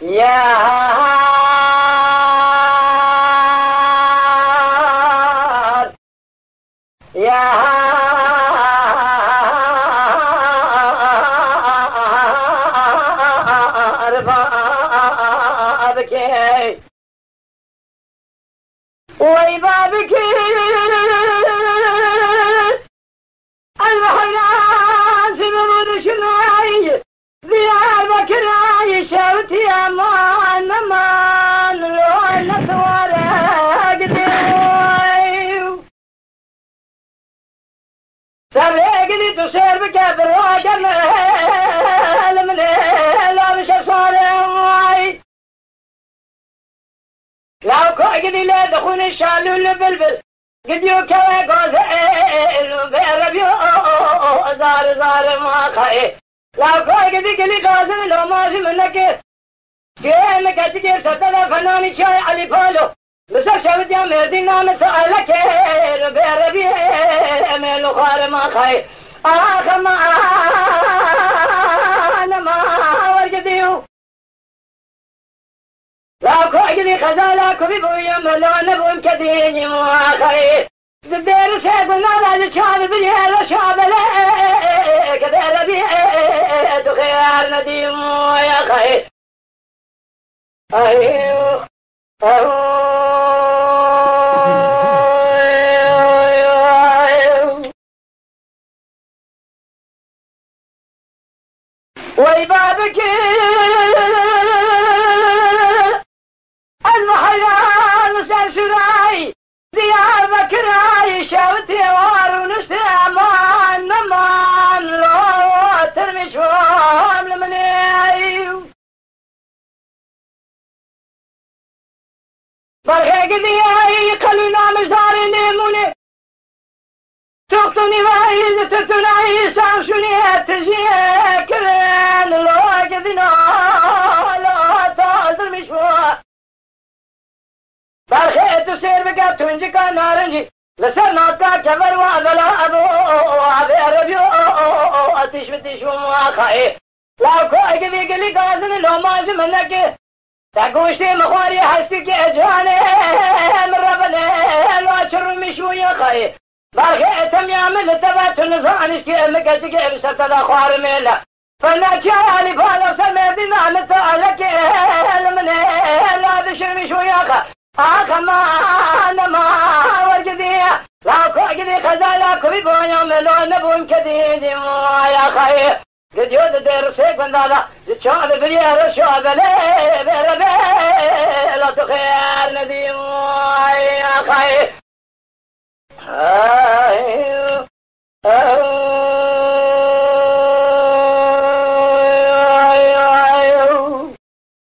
يا بابكي وي بابكي الحياة سمرود شناي ديار بكراي شوتي امان امان لو نتوارق ديوي سرقني تصير بكبر وجمال من لابس صاري لو كوكدي لا دخون الشالو البلبل قد يوكا غازل بيربيو زار زار ما خاي لو كوكدي قلي غازل لو ماشي منك كين كتجير ستنا فناني شاي علي فالو بس شبت يا مردي نام سألك بيربي ميلو خار ما خاي آخ ما أنا ما ورقديو لا كوكدي خزالا كوبي بويا ملون بوم كديني مواخي دير سيبنا على الشعب باليال شعب لا كدير بي تخير نديم يا خي ايوه وي بابك المحيان سرسراي ديار بكراي شوتي وار ونشتي امان امان لو ترمش وام لمني برخيق دياي قلنا مجداري ليموني تقتني وايد تتنعي سامشوني تجي كرين لو قدنا لا تازر مشوار برخي تسير بقى تنجكا نارنجي لسر ناطا كبر وعدلا أبو عبي ربيو أتش بتش ومواخي لا كوي قدي قلي قازن لو ماز منك تقوشتي مخواري حستي كي أجواني من ربنا لو أشر مشوي خي برخي تم يعمل تبات النظانش كي مكتك بسرطة خوار ميلا فناكي علي فالو سميدنا نتعلك لمن لا بشر مشوي خي ما أنا ما ورقدي لا كوكدي خزالا كوي بويا ملون بوم كديدي يا خي قد يود دير سيك بندالا زتشان بريا رشوا بلي بربي لا تخير نديم يا خي